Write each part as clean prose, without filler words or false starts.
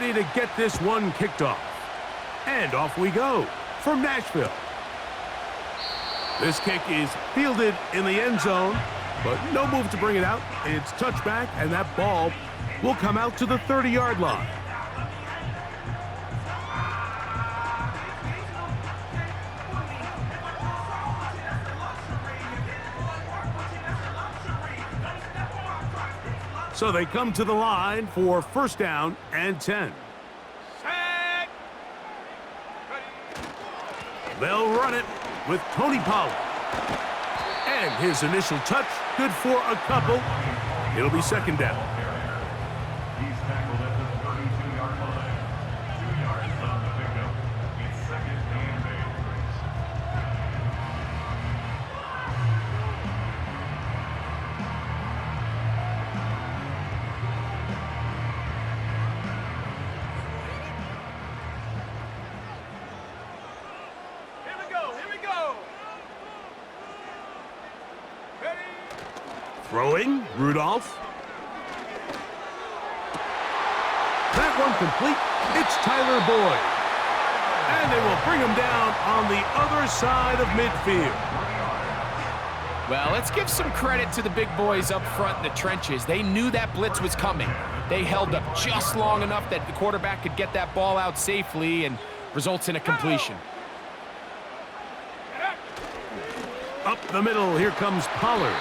ready to get this one kicked off. And off we go from Nashville. This kick is fielded in the end zone, but no move to bring it out. It's touchback, and that ball will come out to the 30-yard line. So they come to the line for first down and 10. They'll run it with Tony Pollard. And his initial touch, good for a couple. It'll be second down. He's tackled at the 32-yard line. 2 yards on the pickup. It's second and 8. Throwing, Rudolph. That one complete. It's Tyler Boyd. And they will bring him down on the other side of midfield. Well, let's give some credit to the big boys up front in the trenches. They knew that blitz was coming. They held up just long enough that the quarterback could get that ball out safely and results in a completion. Up the middle, here comes Pollard.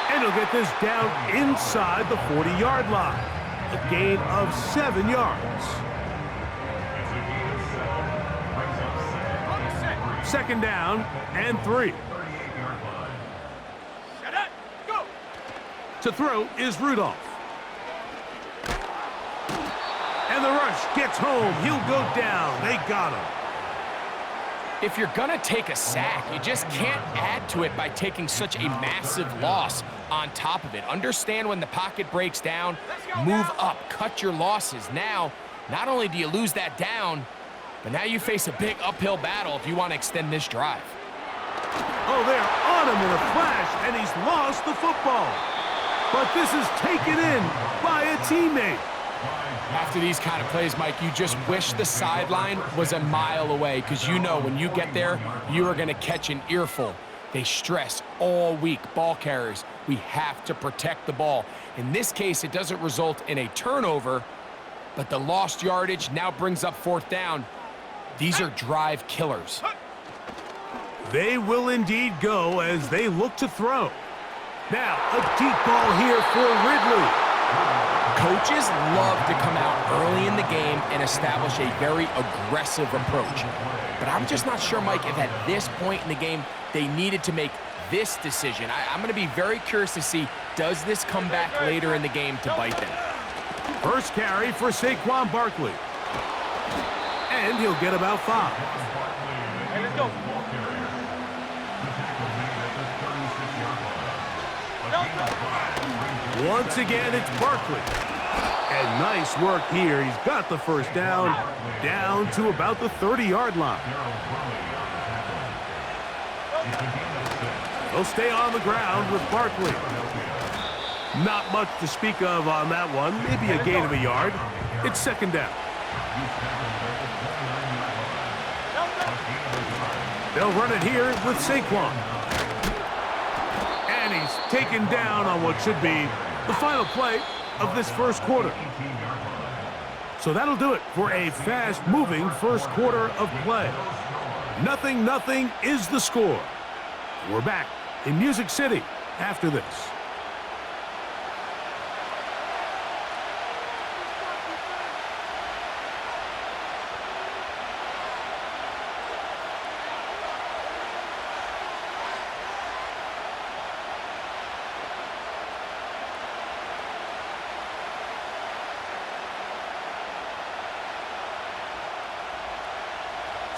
And he'll get this down inside the 40-yard line. A gain of 7 yards. Second down and 3. To throw is Rudolph. And the rush gets home. He'll go down. They got him. If you're going to take a sack, you just can't add to it by taking such a massive loss on top of it. Understand when the pocket breaks down, move up, cut your losses. Now, not only do you lose that down, but now you face a big uphill battle if you want to extend this drive. Oh, they're on him in a flash, and he's lost the football. But this is taken in by a teammate. After these kind of plays, Mike, you just wish the sideline was a mile away, because you know when you get there, you are going to catch an earful. They stress all week, ball carriers, we have to protect the ball. In this case, it doesn't result in a turnover, but the lost yardage now brings up fourth down. These are drive killers. They will indeed go as they look to throw. Now, a deep ball here for Ridley. Coaches love to come out early in the game and establish a very aggressive approach. But I'm just not sure, Mike, if at this point in the game they needed to make this decision. I'm going to be very curious to see, does this come back later in the game to bite them? First carry for Saquon Barkley. And he'll get about 5. Hey, let's go. Once again, it's Barkley. And nice work here. He's got the first down to about the 30-yard line. They'll stay on the ground with Barkley. Not much to speak of on that one. Maybe a gain of a yard. It's second down. They'll run it here with Saquon. And he's taken down on what should be the final play of this first quarter. So that'll do it for a fast-moving first quarter of play. 0-0 is the score. We're back in Music City after this.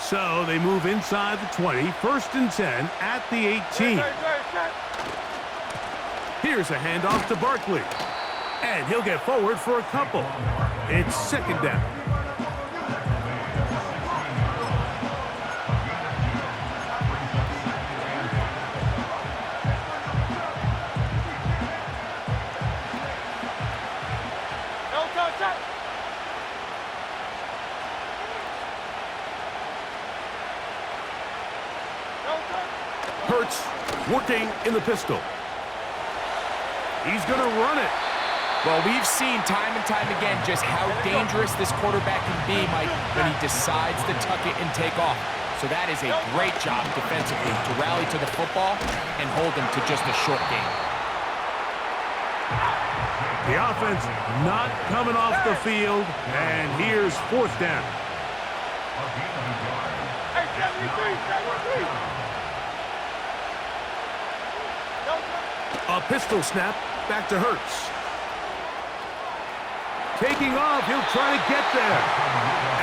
So they move inside the 20, 1st and 10 at the 18. Here's a handoff to Barkley. And he'll get forward for a couple. It's second down. Hurts working in the pistol. He's going to run it. Well, we've seen time and time again just how dangerous this quarterback can be, Mike, when he decides to tuck it and take off. So that is a great job defensively to rally to the football and hold him to just a short game. The offense not coming off the field, and here's fourth down. Hey, 73, 73. A pistol snap back to Hurts. Taking off, he'll try to get there.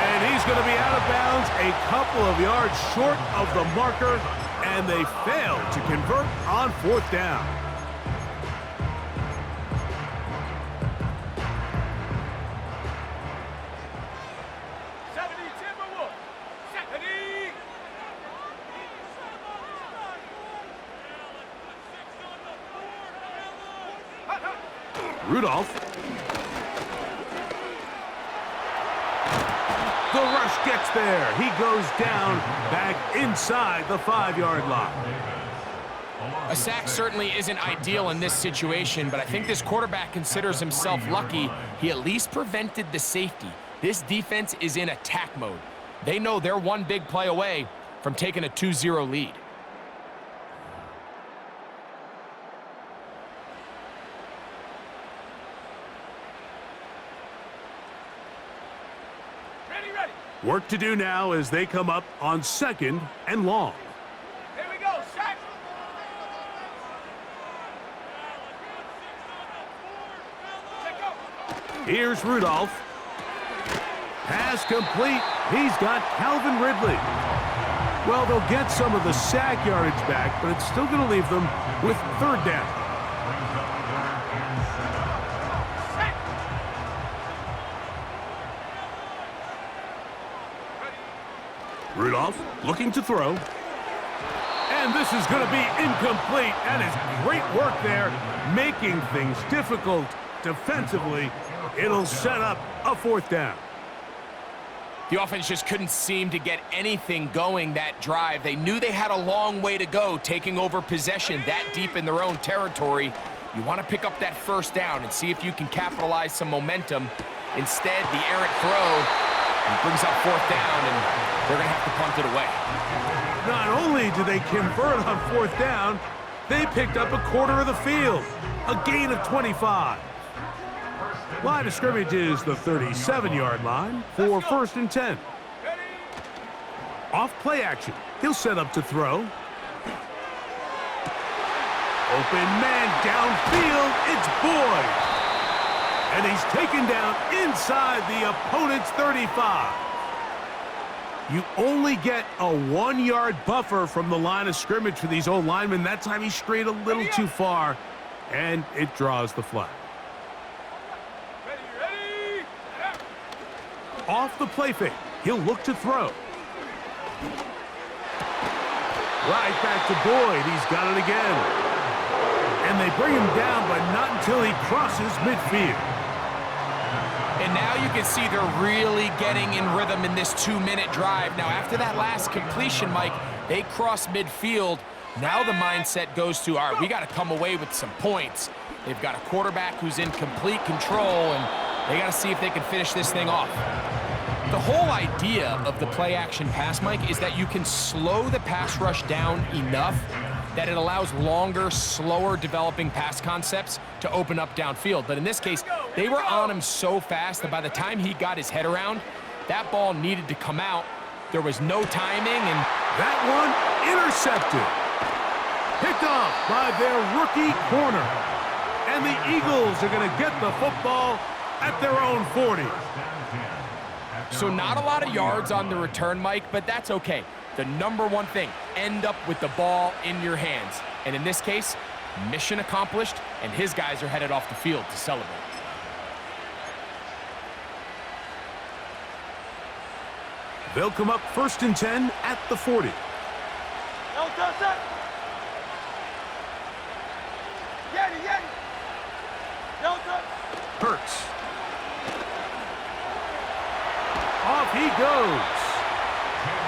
And he's going to be out of bounds a couple of yards short of the marker, and they fail to convert on fourth down. Rudolph. The rush gets there. He goes down back inside the 5-yard line. A sack certainly isn't ideal in this situation, but I think this quarterback considers himself lucky he at least prevented the safety. This defense is in attack mode. They know they're one big play away from taking a 2-0 lead. Work to do now as they come up on 2nd and long. Here we go, sack. Here's Rudolph. Pass complete. He's got Calvin Ridley. Well, they'll get some of the sack yardage back, but it's still going to leave them with 3rd down. Rudolph looking to throw. And this is going to be incomplete. That is great work there, making things difficult defensively. It'll set up a 4th down. The offense just couldn't seem to get anything going that drive. They knew they had a long way to go, taking over possession that deep in their own territory. You want to pick up that 1st down and see if you can capitalize some momentum. Instead, the errant throw brings up 4th down, and they're going to have to punt it away. Not only did they convert on 4th down, they picked up a quarter of the field, a gain of 25. Line of scrimmage is the 37-yard line for 1st and 10. Off play action. He'll set up to throw. Open man downfield. It's Boyd. And he's taken down inside the opponent's 35. You only get a 1-yard buffer from the line of scrimmage for these old linemen. That time he strayed a little too far, and it draws the flag. Off the play fake, he'll look to throw. Right back to Boyd. He's got it again. And they bring him down, but not until he crosses midfield. And now you can see they're really getting in rhythm in this 2-minute drive. Now, after that last completion, Mike, they cross midfield. Now the mindset goes to, all right, we got to come away with some points. They've got a quarterback who's in complete control, and they got to see if they can finish this thing off. The whole idea of the play-action pass, Mike, is that you can slow the pass rush down enough that it allows longer, slower developing pass concepts to open up downfield. But in this case, they were on him so fast that by the time he got his head around, that ball needed to come out. There was no timing, and that one intercepted. Picked off by their rookie corner. And the Eagles are going to get the football at their own 40. So not a lot of yards on the return, Mike, but that's okay. The number one thing, end up with the ball in your hands. And in this case, mission accomplished, and his guys are headed off the field to celebrate. They'll come up 1st and 10 at the 40. Hurts. Off he goes.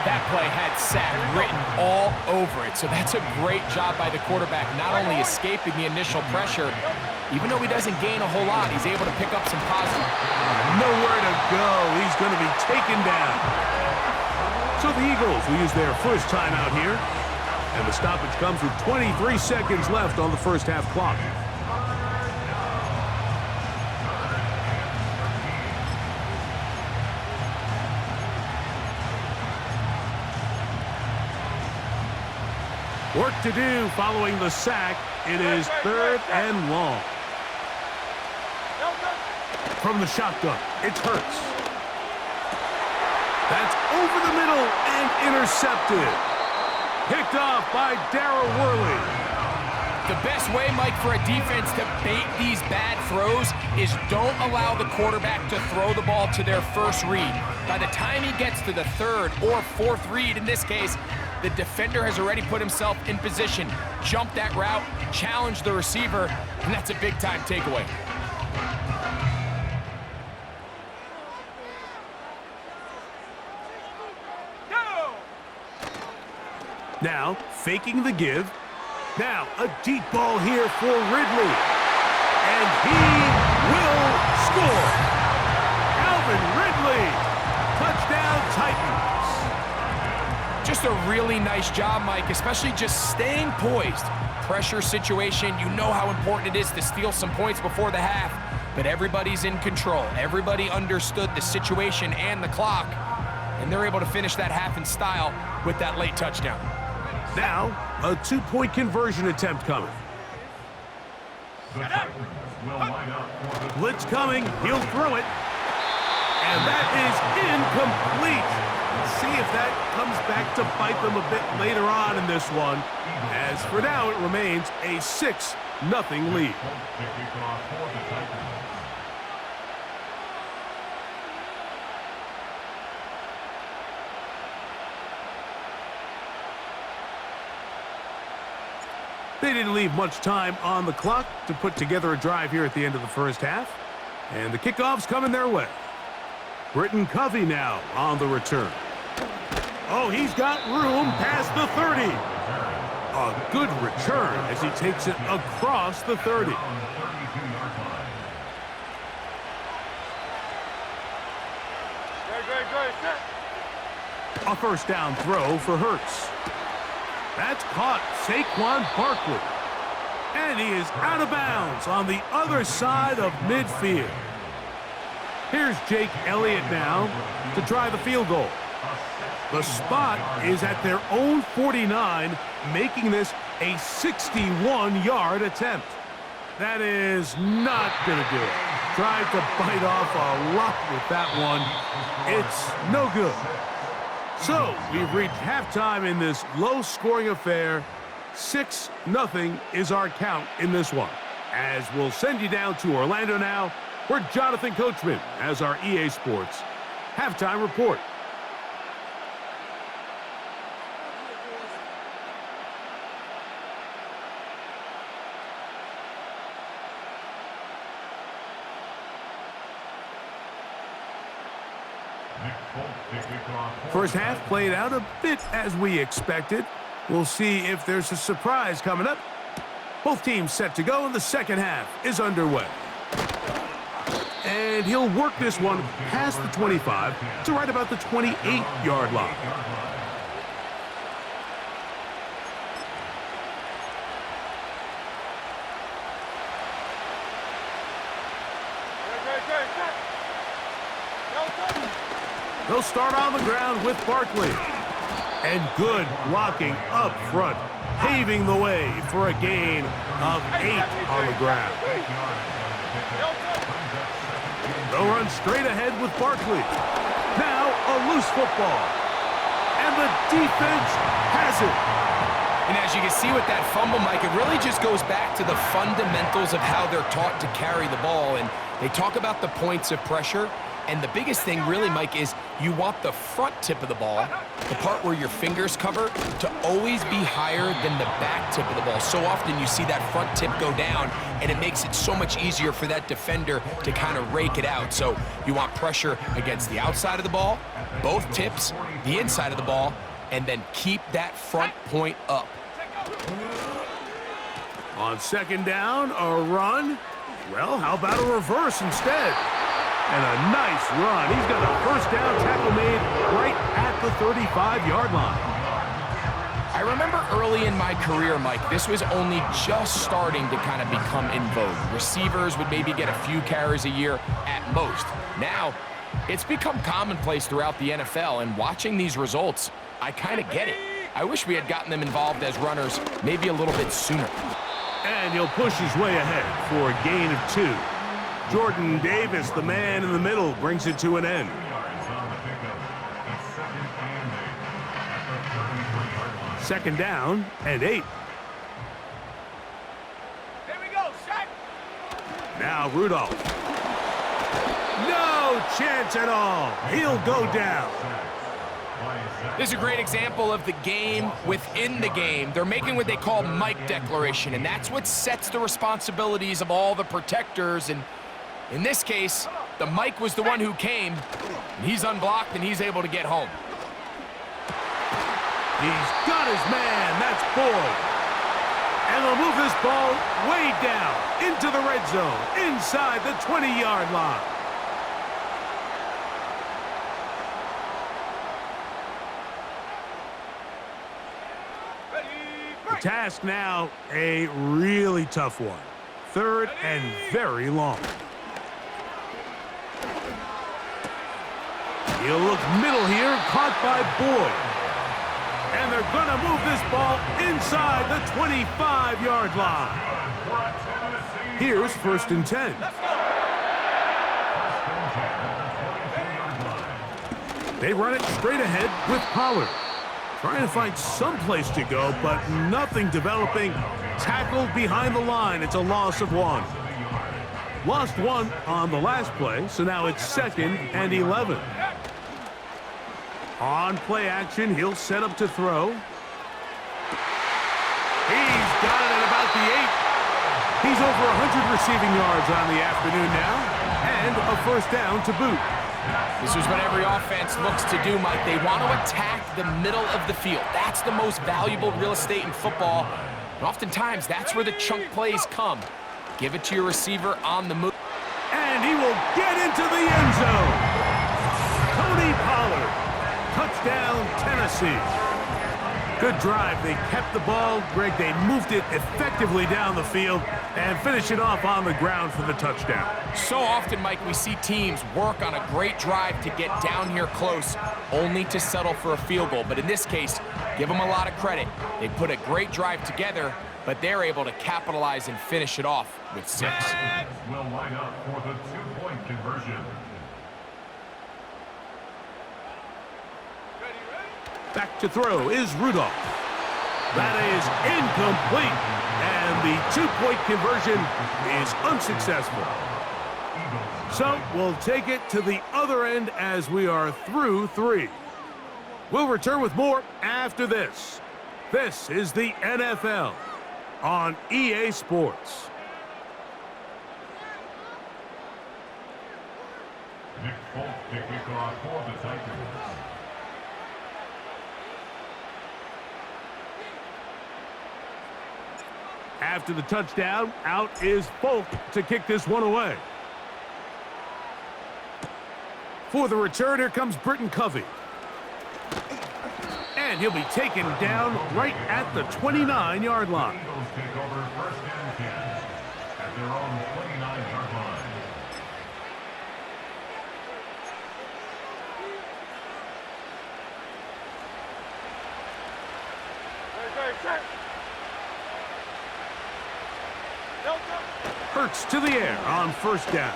That play had sack written all over it. So that's a great job by the quarterback, not only escaping the initial pressure, even though he doesn't gain a whole lot, he's able to pick up some positive. Nowhere to go. He's going to be taken down. So the Eagles will use their first timeout here. And the stoppage comes with 23 seconds left on the first half clock. Work to do following the sack. It is 3rd and long. From the shotgun, it's Hurts. That's over the middle and intercepted. Picked off by Darryl Worley. The best way, Mike, for a defense to bait these bad throws is don't allow the quarterback to throw the ball to their first read. By the time he gets to the 3rd or 4th read, in this case, the defender has already put himself in position, jump that route, challenge the receiver, and that's a big-time takeaway. Now, faking the give. Now, a deep ball here for Ridley. And he will score. Alvin Ridley. Touchdown, Titans. Just a really nice job, Mike, especially just staying poised. Pressure situation, you know how important it is to steal some points before the half, but everybody's in control. Everybody understood the situation and the clock, and they're able to finish that half in style with that late touchdown. Now, a 2-point conversion attempt coming. Blitz coming. He'll throw it. And that is incomplete. See if that comes back to bite them a bit later on in this one. As for now, it remains a 6-0 lead. They didn't leave much time on the clock to put together a drive here at the end of the first half. And the kickoff's coming their way. Britton Covey now on the return. Oh, he's got room past the 30. A good return as he takes it across the 30. A first down throw for Hurts. That's caught Saquon Barkley. And he is out of bounds on the other side of midfield. Here's Jake Elliott now to try the field goal. The spot is at their own 49, making this a 61-yard attempt. That is not going to do it. Tried to bite off a lot with that one. It's no good. So we've reached halftime in this low-scoring affair. 6-0 is our count in this one. As we'll send you down to Orlando now, where Jonathan Coachman has our EA Sports halftime report. First half played out a bit as we expected. We'll see if there's a surprise coming up. Both teams set to go, and the second half is underway. And he'll work this one past the 25 to right about the 28-yard line. They'll start on the ground with Barkley. And good blocking up front, paving the way for a gain of 8 on the ground. They'll run straight ahead with Barkley. Now a loose football. And the defense has it. And as you can see with that fumble, Mike, it really just goes back to the fundamentals of how they're taught to carry the ball. And they talk about the points of pressure. And the biggest thing really, Mike, is you want the front tip of the ball, the part where your fingers cover, to always be higher than the back tip of the ball. So often you see that front tip go down, and it makes it so much easier for that defender to kind of rake it out. So you want pressure against the outside of the ball, both tips, the inside of the ball, and then keep that front point up. On second down, a run. Well, how about a reverse instead? And a nice run. He's got a first down tackle made right at the 35-yard line. I remember early in my career, Mike, this was only just starting to kind of become in vogue. Receivers would maybe get a few carries a year at most. Now, it's become commonplace throughout the NFL, and watching these results, I kind of get it. I wish we had gotten them involved as runners maybe a little bit sooner. And he'll push his way ahead for a gain of 2. Jordan Davis, the man in the middle, brings it to an end. Second down and 8. Here we go, Shaq. Now Rudolph. No chance at all. He'll go down. This is a great example of the game within the game. They're making what they call Mike declaration, and that's what sets the responsibilities of all the protectors. And in this case, the Mike was the one who came. And he's unblocked, and he's able to get home. He's got his man. That's Boyd. And they'll move this ball way down into the red zone, inside the 20-yard line. The task now, a really tough one. Third and very long. He'll look middle here, caught by Boyd. And they're going to move this ball inside the 25-yard line. Here's first and 10. They run it straight ahead with Pollard. Trying to find some place to go, but nothing developing. Tackled behind the line. It's a loss of 1. Lost 1 on the last play, so now it's second and 11. On play action, he'll set up to throw. He's got it at about the 8. He's over 100 receiving yards on the afternoon now, and a first down to boot. This is what every offense looks to do, Mike. They want to attack the middle of the field. That's the most valuable real estate in football. And oftentimes, that's where the chunk plays come. Give it to your receiver on the move. And he will get into the end zone. Tony Pollard. Touchdown, Tennessee. Good drive. They kept the ball. Greg, they moved it effectively down the field and finish it off on the ground for the touchdown. So often, Mike, we see teams work on a great drive to get down here close, only to settle for a field goal. But in this case, give them a lot of credit. They put a great drive together, but they're able to capitalize and finish it off with 6. Will line up for the 2-point conversion. Back to throw is Rudolph. That is incomplete. And the 2-point conversion is unsuccessful. So we'll take it to the other end as we are through 3. We'll return with more after this. This is the NFL on EA Sports. Nick Folk to kick off for the Titans. After the touchdown, out is Folk to kick this one away. For the return, here comes Britton Covey. And he'll be taken down right at the 29-yard line. Eagles take over first and 10 at their own 29-yard line. Hurts to the air on first down.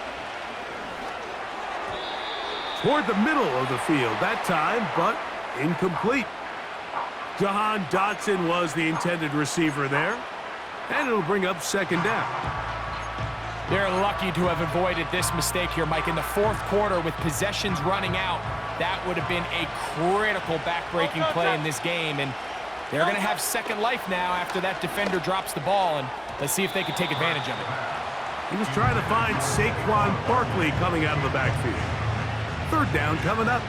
Toward the middle of the field that time, but incomplete. Jahan Dotson was the intended receiver there. And it'll bring up second down. They're lucky to have avoided this mistake here, Mike. In the fourth quarter, with possessions running out, that would have been a critical back-breaking play in this game. And they're going to have second life now after that defender drops the ball. And let's see if they can take advantage of it. He was trying to find Saquon Barkley coming out of the backfield. Third down coming up.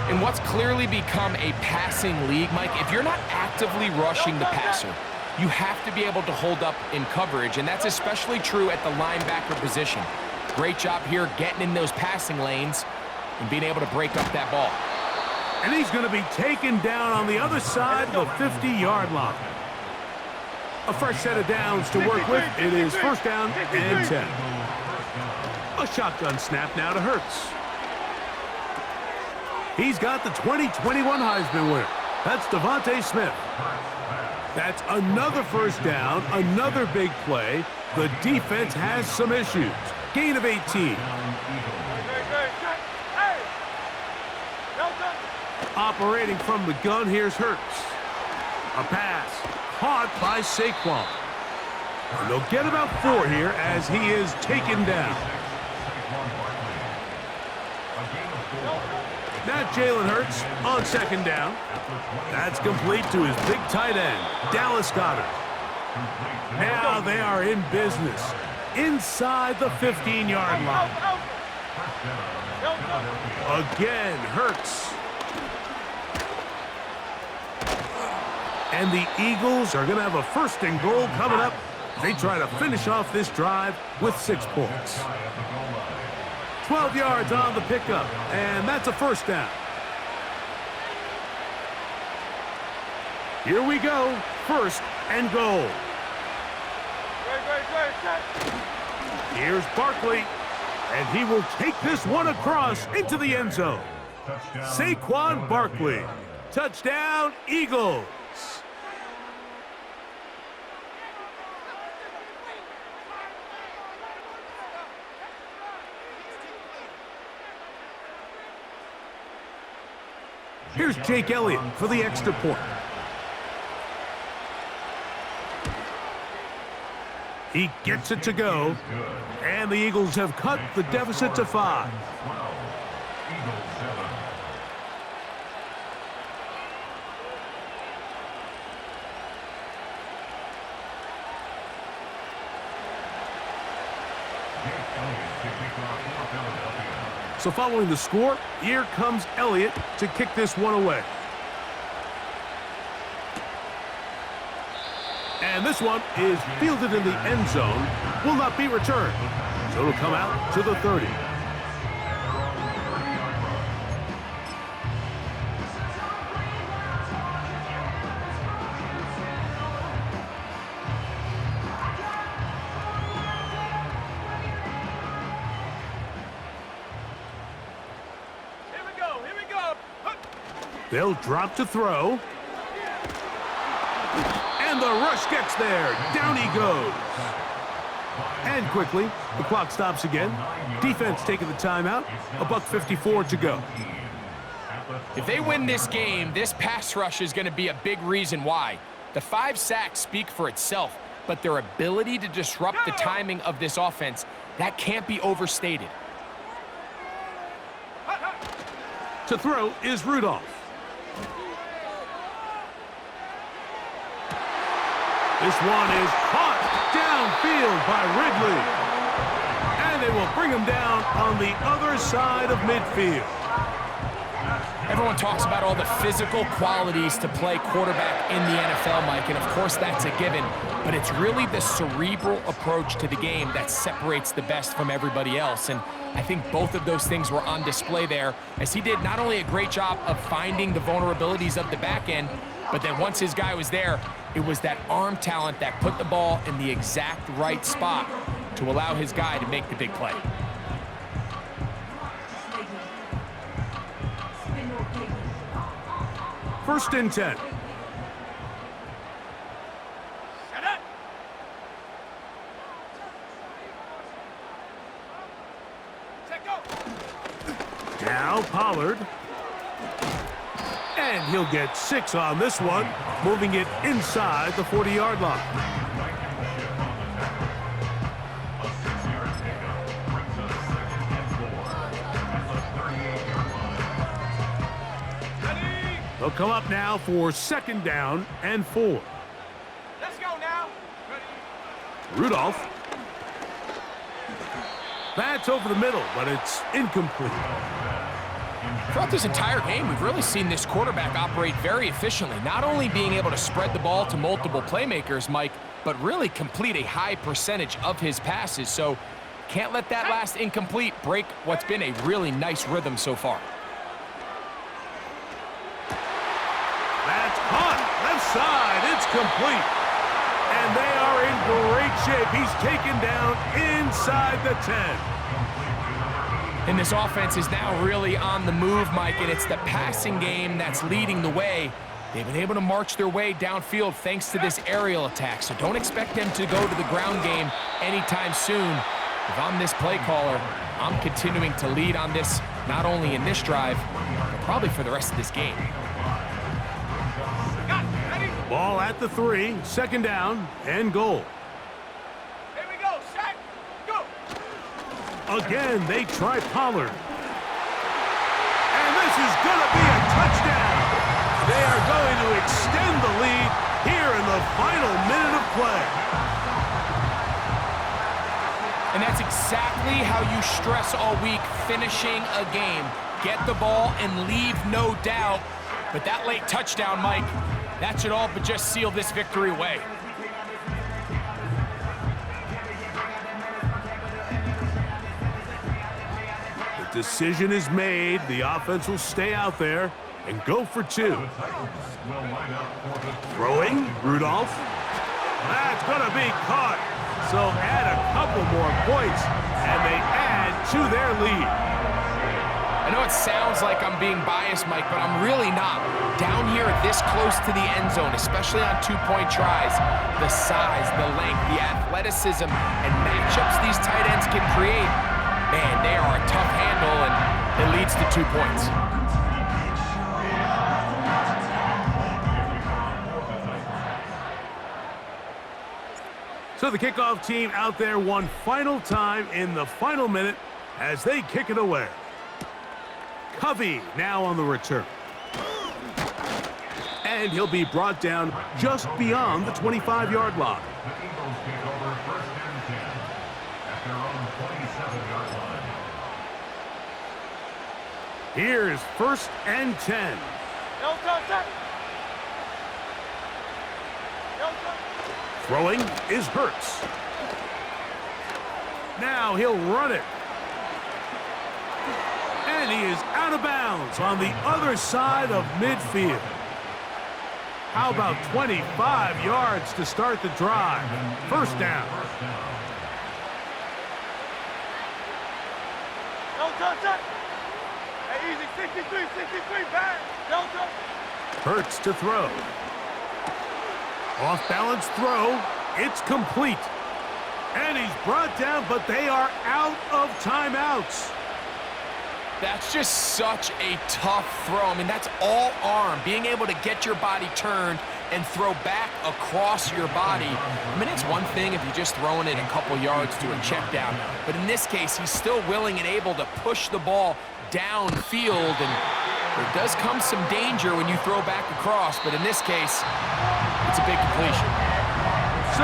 In what's clearly become a passing league, Mike, if you're not actively rushing the passer, you have to be able to hold up in coverage, and that's especially true at the linebacker position. Great job here getting in those passing lanes and being able to break up that ball. And he's going to be taken down on the other side of the 50-yard line. A fresh set of downs to work with. It is first down and 10. A shotgun snap now to Hurts. He's got the 2021 Heisman winner. That's Devontae Smith. That's another first down, another big play. The defense has some issues. Gain of 18. Operating from the gun, here's Hurts. A pass caught by Saquon. And they'll get about 4 here as he is taken down. Now Jalen Hurts on second down. That's complete to his big tight end, Dallas Goedert. Now they are in business inside the 15-yard line. Again, Hurts. And the Eagles are going to have a first and goal coming up. They try to finish off this drive with 6 points. 12 yards on the pickup, and that's a first down. Here we go, first and goal. Here's Barkley, and he will take this one across into the end zone. Saquon Barkley, touchdown, Eagles. Here's Jake Elliott for the extra point. He gets it to go, and the Eagles have cut the deficit to 5. So following the score, here comes Elliott to kick this one away. And this one is fielded in the end zone, will not be returned. So it'll come out to the 30. They'll drop to throw. And the rush gets there. Down he goes. And quickly, the clock stops again. Defense taking the timeout. $1:54 to go. If they win this game, this pass rush is going to be a big reason why. The 5 sacks speak for itself, but their ability to disrupt the timing of this offense, that can't be overstated. To throw is Rudolph. This one is caught downfield by Ridley. And they will bring him down on the other side of midfield. Everyone talks about all the physical qualities to play quarterback in the NFL, Mike, and of course that's a given, but it's really the cerebral approach to the game that separates the best from everybody else, and I think both of those things were on display there, as he did not only a great job of finding the vulnerabilities of the back end, but then once his guy was there, it was that arm talent that put the ball in the exact right spot to allow his guy to make the big play. First and 10. Now Pollard. And he'll get 6 on this one, moving it inside the 40-yard line. They'll come up now for 2nd down and 4. Let's go now. Rudolph. That's over the middle, but it's incomplete. Throughout this entire game, we've really seen this quarterback operate very efficiently, not only being able to spread the ball to multiple playmakers, Mike, but really complete a high percentage of his passes. So can't let that last incomplete break what's been a really nice rhythm so far. That's caught. Left side. It's complete. And they are in great shape. He's taken down inside the 10. And this offense is now really on the move, Mike, and it's the passing game that's leading the way. They've been able to march their way downfield thanks to this aerial attack, so don't expect them to go to the ground game anytime soon. If I'm this play caller, I'm continuing to lead on this, not only in this drive, but probably for the rest of this game. Ball at the 3, 2nd down and goal. Here we go, Shaq. Go. Again, they try Pollard. And this is going to be a touchdown. They are going to extend the lead here in the final minute of play. And that's exactly how you stress all week, finishing a game. Get the ball and leave no doubt. But that late touchdown, Mike, that should all but just seal this victory away. The decision is made. The offense will stay out there and go for 2. Throwing, Rudolph. That's going to be caught. So add a couple more points, and they add to their lead. I know it sounds like I'm being biased, Mike, but I'm really not. Down here this close to the end zone, especially on 2-point tries, the size, the length, the athleticism, and matchups these tight ends can create, man, they are a tough handle, and it leads to 2 points. So the kickoff team out there one final time in the final minute as they kick it away. Covey now on the return. And he'll be brought down just beyond the 25-yard line. The Eagles take over 1st and 10 at their own 27-yard line. Here's 1st and 10. No touch. No touch. Throwing is Hurts. Now he'll run it. And he is out of bounds on the other side of midfield. How about 25 yards to start the drive? 1st down. No touch. Hey, easy. 63, bang. No touch. Hurts to throw. Off-balance throw. It's complete. And he's brought down, but they are out of timeouts. That's just such a tough throw. I mean, that's all arm, being able to get your body turned and throw back across your body. I mean, it's one thing if you're just throwing it a couple yards to a check down, but in this case, he's still willing and able to push the ball downfield, and there does come some danger when you throw back across, but in this case, it's a big completion. So